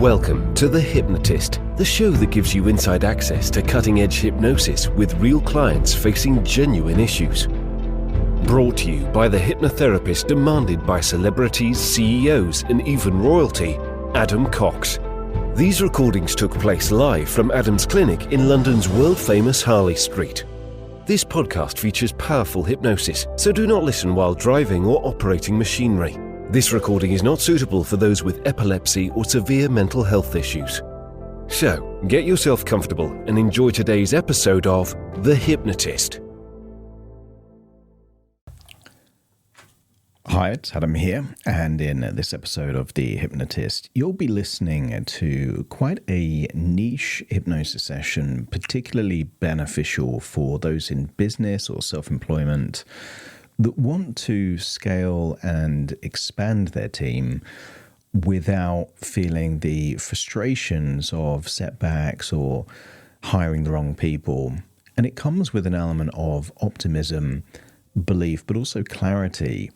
Welcome to The Hypnotist, the show that gives you inside access to cutting-edge hypnosis with real clients facing genuine issues. Brought to you by the hypnotherapist demanded by celebrities, CEOs, and even royalty, Adam Cox. These recordings took place live from Adam's clinic in London's world-famous Harley Street. This podcast features powerful hypnosis, so do not listen while driving or operating machinery. This recording is not suitable for those with epilepsy or severe mental health issues. So, get yourself comfortable and enjoy today's episode of The Hypnotist. Hi, it's Adam here, and in this episode of The Hypnotist, you'll be listening to quite a niche hypnosis session, particularly beneficial for those in business or self-employment that want to scale and expand their team without feeling the frustrations of setbacks or hiring the wrong people. And it comes with an element of optimism, belief, but also clarity.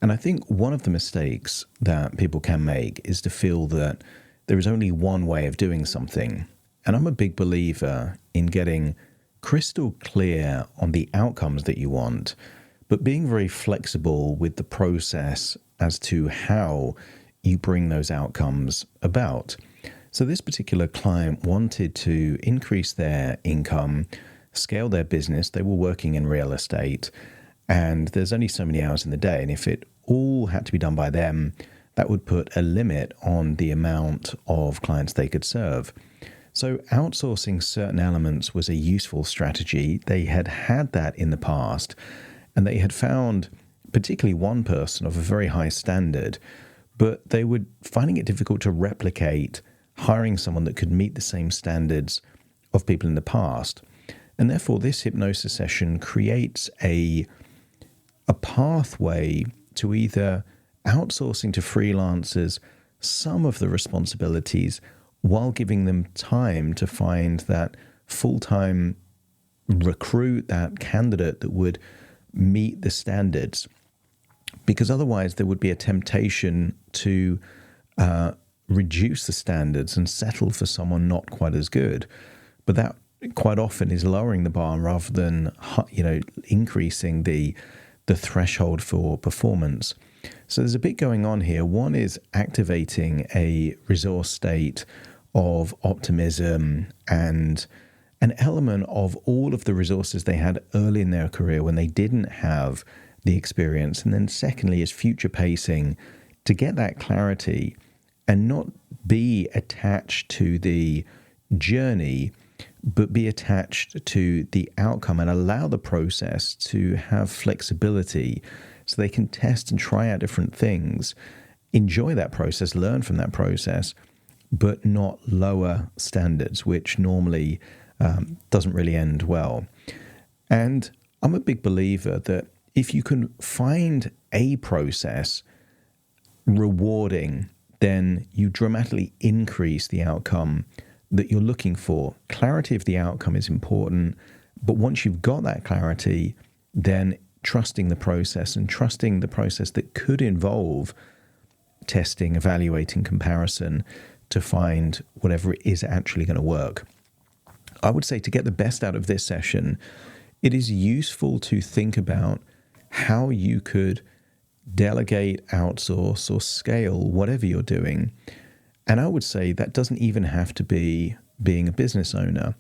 And I think one of the mistakes that people can make is to feel that there is only one way of doing something. And I'm a big believer in getting crystal clear on the outcomes that you want, but being very flexible with the process as to how you bring those outcomes about. So this particular client wanted to increase their income, scale their business. They were working in real estate, and there's only so many hours in the day. And if it all had to be done by them, that would put a limit on the amount of clients they could serve. So outsourcing certain elements was a useful strategy. They had had that in the past, and they had found particularly one person of a very high standard, but they were finding it difficult to replicate hiring someone that could meet the same standards of people in the past. And therefore, this hypnosis session creates a pathway to either outsourcing to freelancers some of the responsibilities while giving them time to find that full-time recruit, that candidate that would meet the standards, because otherwise there would be a temptation to reduce the standards and settle for someone not quite as good. But that quite often is lowering the bar rather than increasing the threshold for performance. So there's a bit going on here. One is activating a resource state of optimism and an element of all of the resources they had early in their career when they didn't have the experience. And then secondly is future pacing to get that clarity and not be attached to the journey, but be attached to the outcome and allow the process to have flexibility so they can test and try out different things, enjoy that process, learn from that process, but not lower standards, which normally doesn't really end well. And I'm a big believer that if you can find a process rewarding, then you dramatically increase the outcome that you're looking for. Clarity of the outcome is important, but once you've got that clarity, then trusting the process and trusting the process that could involve testing, evaluating, comparison to find whatever it is actually going to work. I would say to get the best out of this session, it is useful to think about how you could delegate, outsource, or scale whatever you're doing. And I would say that doesn't even have to be being a business owner.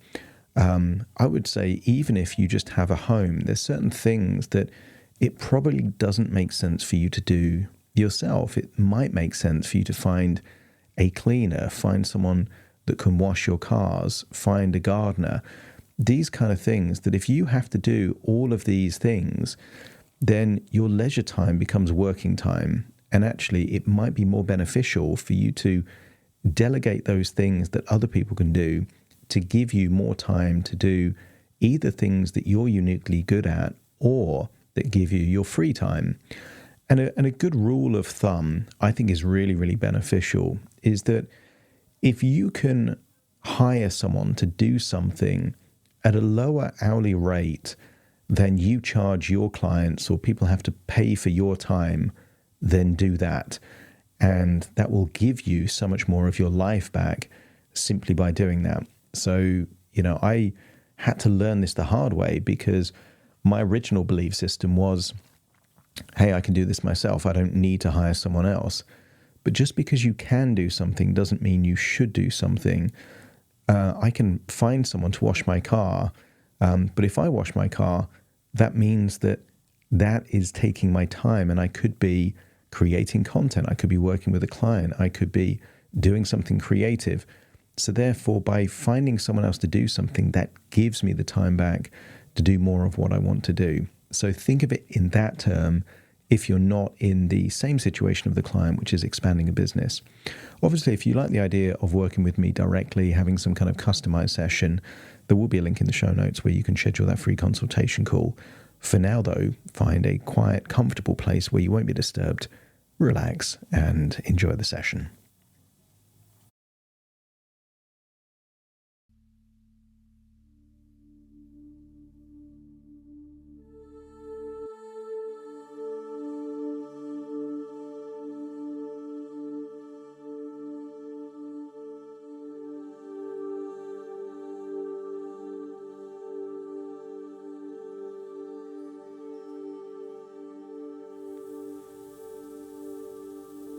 I would say even if you just have a home, there's certain things that it probably doesn't make sense for you to do yourself. It might make sense for you to find a cleaner, find someone that can wash your cars, find a gardener, these kind of things that if you have to do all of these things, then your leisure time becomes working time. And actually, it might be more beneficial for you to delegate those things that other people can do to give you more time to do either things that you're uniquely good at or that give you your free time. And a good rule of thumb, I think is really, really beneficial, is that if you can hire someone to do something at a lower hourly rate than you charge your clients or people have to pay for your time, then do that. And that will give you so much more of your life back simply by doing that. So, I had to learn this the hard way, because my original belief system was, hey, I can do this myself. I don't need to hire someone else. But just because you can do something doesn't mean you should do something. I can find someone to wash my car, but if I wash my car, that means that is taking my time, and I could be creating content. I could be working with a client. I could be doing something creative. So therefore, by finding someone else to do something, that gives me the time back to do more of what I want to do. So think of it in that term if you're not in the same situation of the client, which is expanding a business. Obviously, if you like the idea of working with me directly, having some kind of customized session, there will be a link in the show notes where you can schedule that free consultation call. For now, though, find a quiet, comfortable place where you won't be disturbed, relax, and enjoy the session.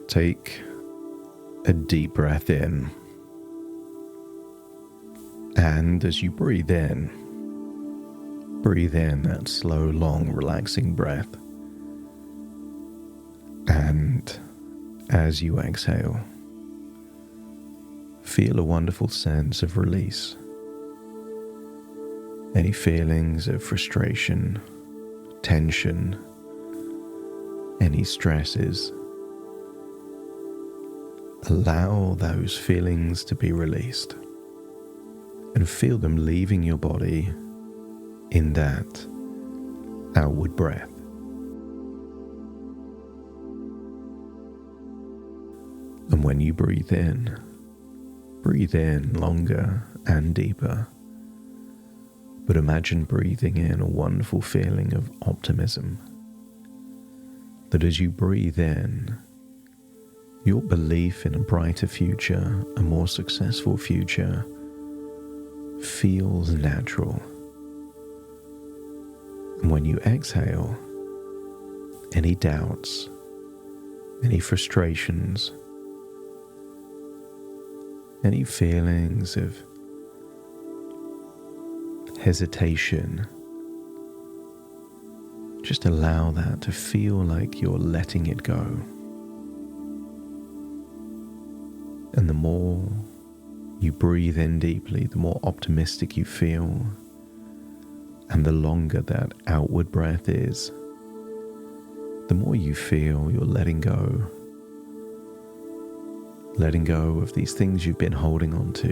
Take a deep breath in, and as you breathe in that slow, long, relaxing breath, and as you exhale, feel a wonderful sense of release. Any feelings of frustration, tension, any stresses, allow those feelings to be released and feel them leaving your body in that outward breath. And when you breathe in longer and deeper. But imagine breathing in a wonderful feeling of optimism. That as you breathe in, your belief in a brighter future, a more successful future, feels natural. And when you exhale, any doubts, any frustrations, any feelings of hesitation, just allow that to feel like you're letting it go. And the more you breathe in deeply, the more optimistic you feel, and the longer that outward breath is, the more you feel you're letting go of these things you've been holding on to.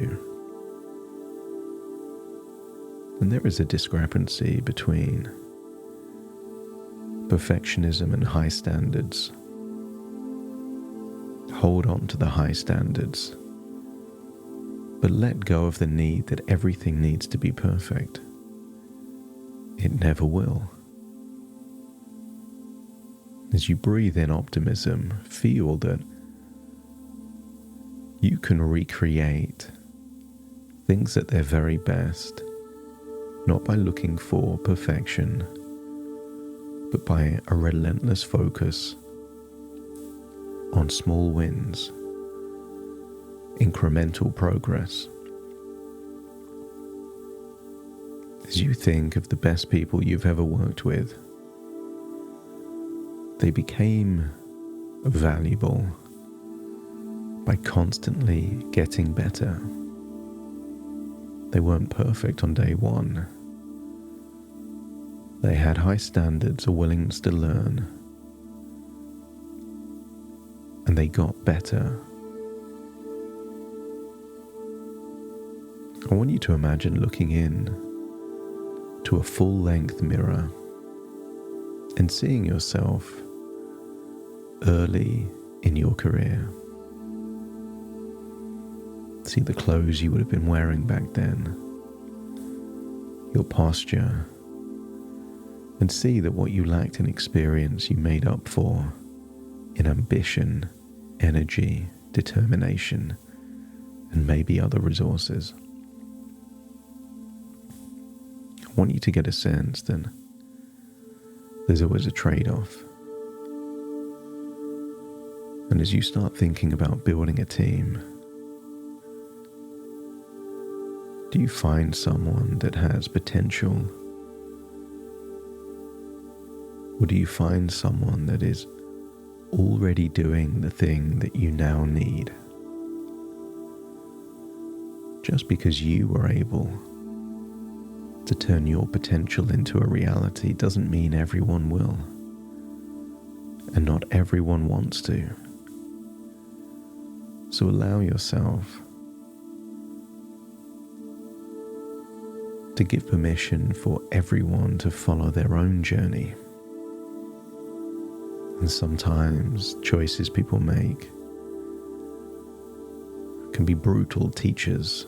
And there is a discrepancy between perfectionism and high standards. Hold on to the high standards, but let go of the need that everything needs to be perfect. It never will. As you breathe in optimism, feel that you can recreate things at their very best, not by looking for perfection, but by a relentless focus on small wins, incremental progress. As you think of the best people you've ever worked with, they became valuable by constantly getting better. They weren't perfect on day one. They had high standards, a willingness to learn, and they got better. I want you to imagine looking in to a full-length mirror and seeing yourself early in your career. See the clothes you would have been wearing back then, your posture, and see that what you lacked in experience you made up for in ambition, energy, determination, and maybe other resources. I want you to get a sense that there's always a trade-off. And as you start thinking about building a team, do you find someone that has potential? Or do you find someone that is already doing the thing that you now need? Just because you were able to turn your potential into a reality doesn't mean everyone will. And not everyone wants to. So allow yourself to give permission for everyone to follow their own journey. And sometimes choices people make can be brutal teachers,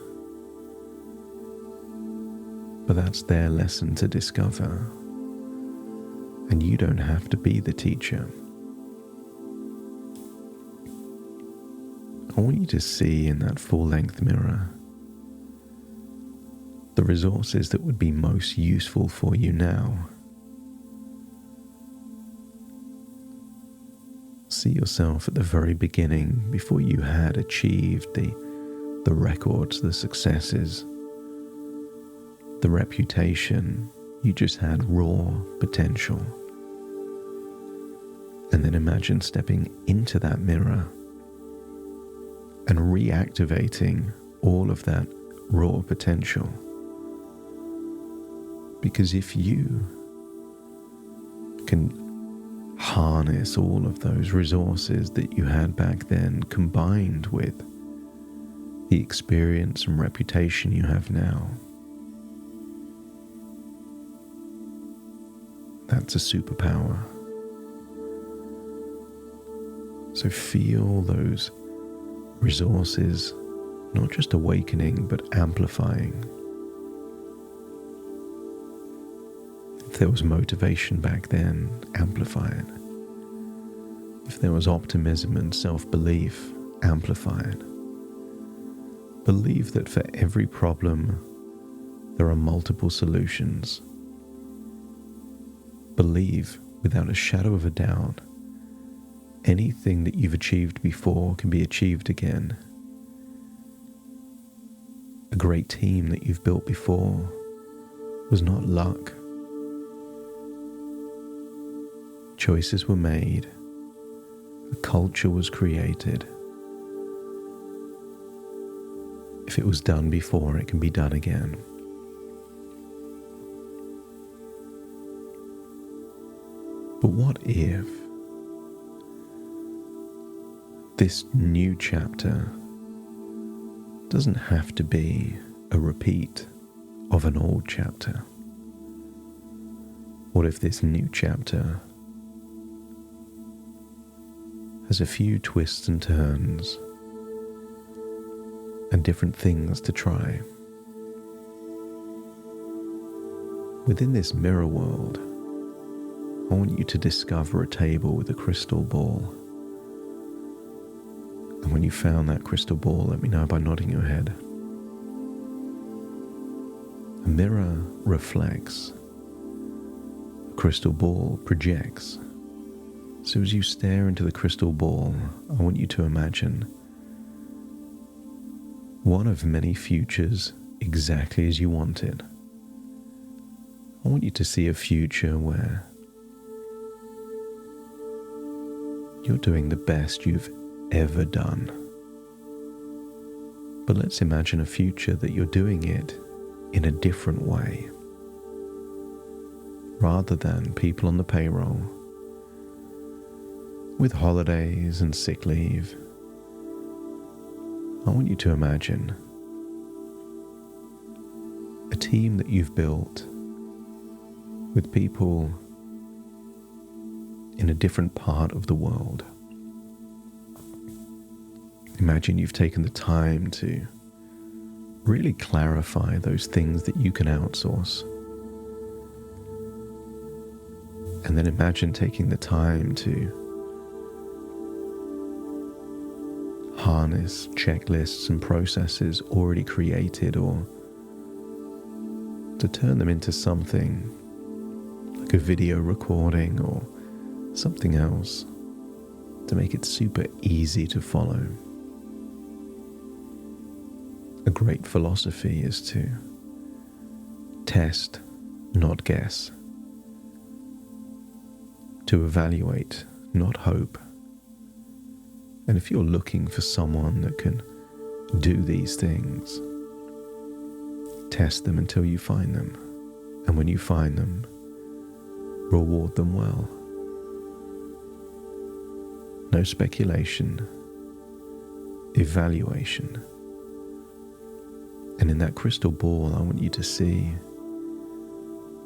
but that's their lesson to discover, and you don't have to be the teacher. I want you to see in that full-length mirror the resources that would be most useful for you now. See yourself at the very beginning, before you had achieved the records, the successes, the reputation. You just had raw potential. And then imagine stepping into that mirror and reactivating all of that raw potential. Because if you can harness all of those resources that you had back then, combined with the experience and reputation you have now, that's a superpower. So feel those resources not just awakening but amplifying. If there was motivation back then, amplify it. If there was optimism and self-belief, amplify it. Believe that for every problem, there are multiple solutions. Believe, without a shadow of a doubt, anything that you've achieved before can be achieved again. A great team that you've built before was not luck. Choices were made. A culture was created. If it was done before, it can be done again. But what if this new chapter doesn't have to be a repeat of an old chapter? What if this new chapter has a few twists and turns and different things to try? Within this mirror world, I want you to discover a table with a crystal ball. And when you found that crystal ball, let me know by nodding your head. A mirror reflects. A crystal ball projects. So as you stare into the crystal ball, I want you to imagine one of many futures exactly as you want it. I want you to see a future where you're doing the best you've ever done. But let's imagine a future that you're doing it in a different way. Rather than people on the payroll, with holidays and sick leave, I want you to imagine a team that you've built with people in a different part of the world. Imagine you've taken the time to really clarify those things that you can outsource. And then imagine taking the time to harness checklists and processes already created, or to turn them into something like a video recording or something else to make it super easy to follow. A great philosophy is to test, not guess, to evaluate, not hope. And if you're looking for someone that can do these things, test them until you find them. And when you find them, reward them well. No speculation, evaluation. And in that crystal ball, I want you to see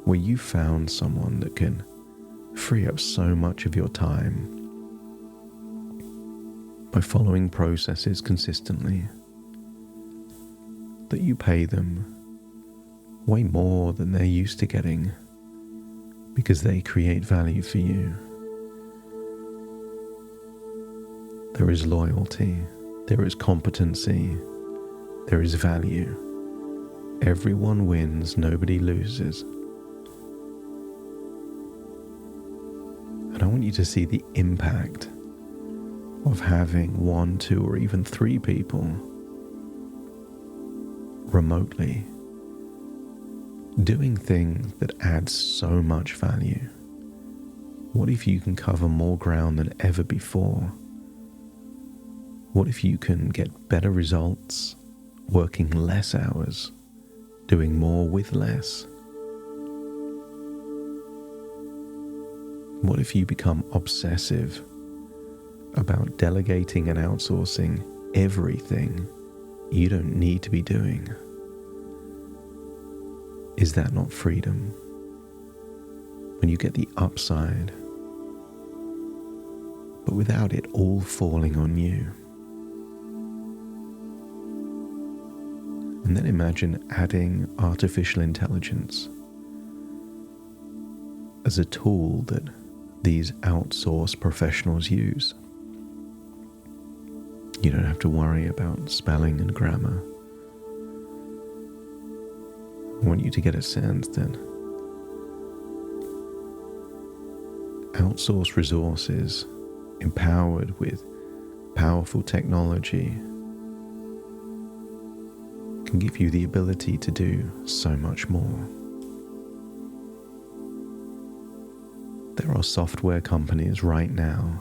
where you found someone that can free up so much of your time by following processes consistently, that you pay them way more than they're used to getting because they create value for you. There is loyalty, there is competency, there is value. Everyone wins, nobody loses. And I want you to see the impact of having 1, 2, or even 3 people remotely doing things that add so much value. What if you can cover more ground than ever before? What if you can get better results, working less hours, doing more with less? What if you become obsessive about delegating and outsourcing everything you don't need to be doing? Is that not freedom? When you get the upside, but without it all falling on you. And then imagine adding artificial intelligence as a tool that these outsourced professionals use. You don't have to worry about spelling and grammar. I want you to get a sense that outsourced resources empowered with powerful technology can give you the ability to do so much more. There are software companies right now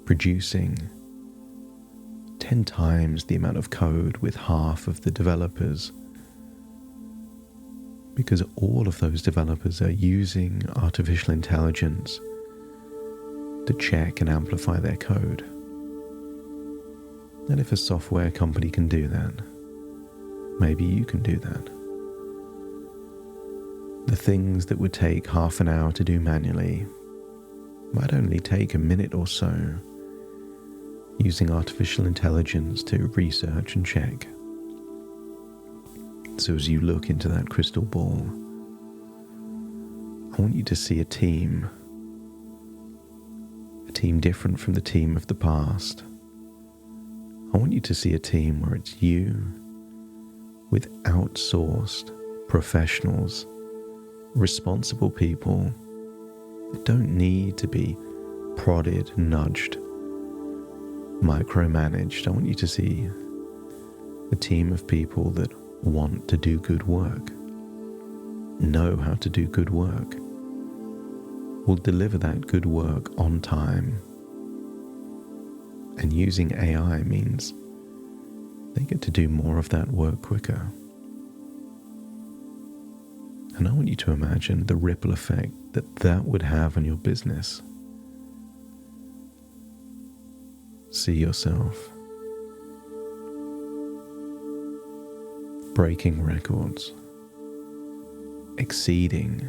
producing 10 times the amount of code with half of the developers, because all of those developers are using artificial intelligence to check and amplify their code. And if a software company can do that, maybe you can do that. The things that would take half an hour to do manually might only take a minute or so using artificial intelligence to research and check. So as you look into that crystal ball, I want you to see a team different from the team of the past. I want you to see a team where it's you with outsourced professionals, responsible people that don't need to be prodded, nudged, micromanaged. I want you to see a team of people that want to do good work, know how to do good work, will deliver that good work on time. And using AI means they get to do more of that work quicker. And I want you to imagine the ripple effect that would have on your business. See yourself breaking records, exceeding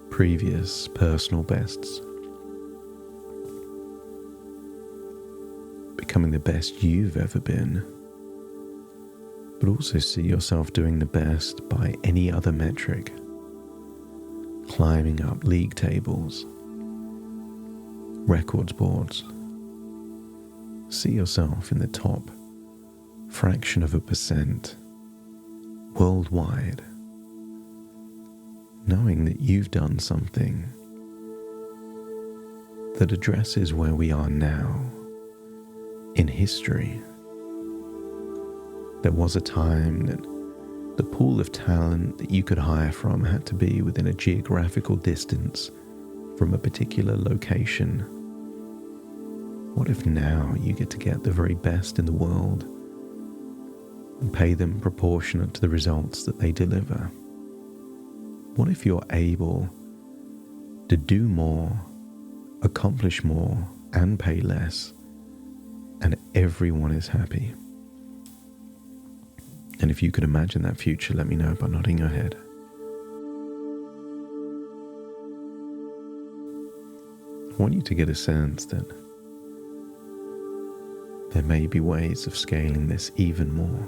previous personal bests, becoming the best you've ever been, but also see yourself doing the best by any other metric, climbing up league tables, records boards, See yourself in the top fraction of a percent worldwide, knowing that you've done something that addresses where we are now in history. There was a time that the pool of talent that you could hire from had to be within a geographical distance from a particular location. What if now you get to get the very best in the world and pay them proportionate to the results that they deliver? What if you're able to do more, accomplish more, and pay less, and everyone is happy? And if you could imagine that future, let me know by nodding your head. I want you to get a sense that there may be ways of scaling this even more.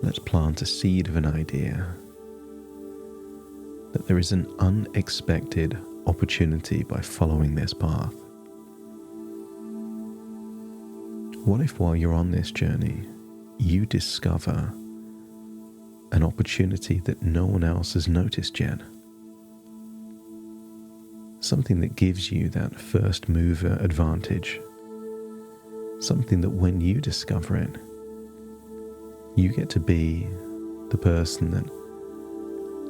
Let's plant a seed of an idea that there is an unexpected opportunity by following this path. What if while you're on this journey, you discover an opportunity that no one else has noticed yet? Something that gives you that first mover advantage. Something that when you discover it, you get to be the person that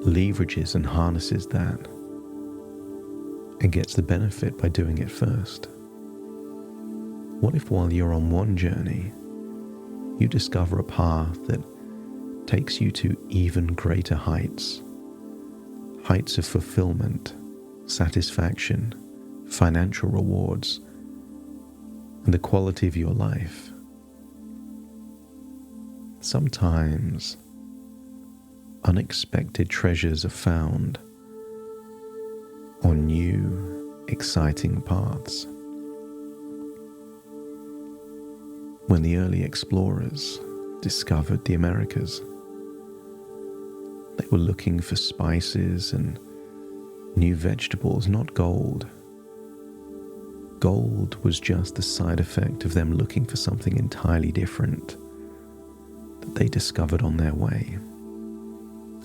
leverages and harnesses that and gets the benefit by doing it first. What if while you're on one journey, you discover a path that takes you to even greater heights? Heights of fulfillment, satisfaction, financial rewards, and the quality of your life. Sometimes unexpected treasures are found on new, exciting paths. When the early explorers discovered the Americas, they were looking for spices and new vegetables, not gold. Gold was just the side effect of them looking for something entirely different that they discovered on their way.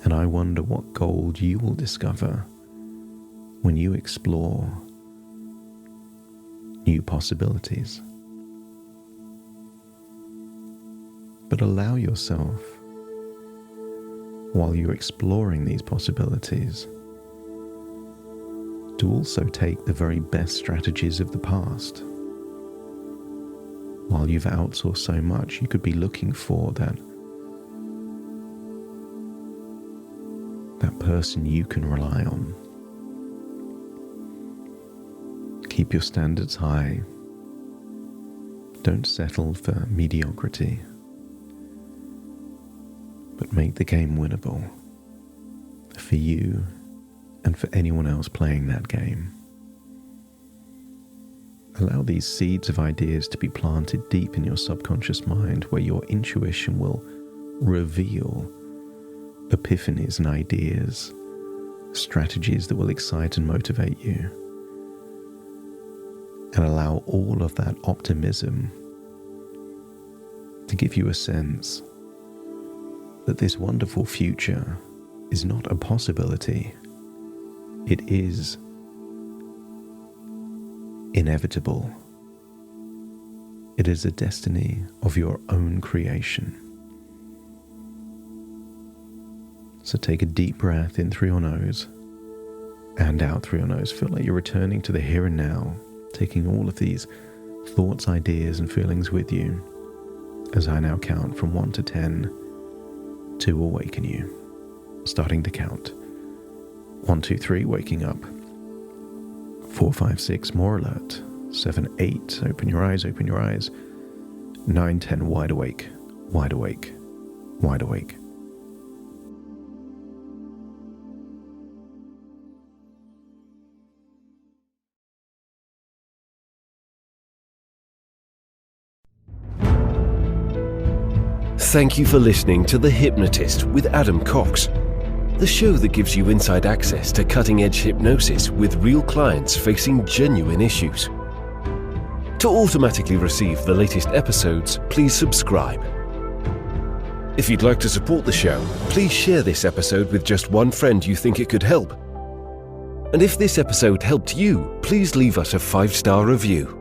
And I wonder what gold you will discover when you explore new possibilities. But allow yourself, while you're exploring these possibilities, to also take the very best strategies of the past. While you've outsourced so much, you could be looking for that person you can rely on. Keep your standards high. Don't settle for mediocrity, but make the game winnable for you and for anyone else playing that game. Allow these seeds of ideas to be planted deep in your subconscious mind, where your intuition will reveal epiphanies and ideas, strategies that will excite and motivate you. And allow all of that optimism to give you a sense that this wonderful future is not a possibility. It is inevitable. It is a destiny of your own creation. So take a deep breath in through your nose and out through your nose. Feel like you're returning to the here and now, taking all of these thoughts, ideas, and feelings with you as I now count from 1 to 10 to awaken you. Starting to count. 1, 2, 3, waking up. 4, 5, 6, more alert. 7, 8, open your eyes, open your eyes. 9, 10, wide awake, wide awake, wide awake. Thank you for listening to The Hypnotist with Adam Cox, the show that gives you inside access to cutting-edge hypnosis with real clients facing genuine issues. To automatically receive the latest episodes, please subscribe. If you'd like to support the show, please share this episode with just one friend you think it could help. And if this episode helped you, please leave us a 5-star review.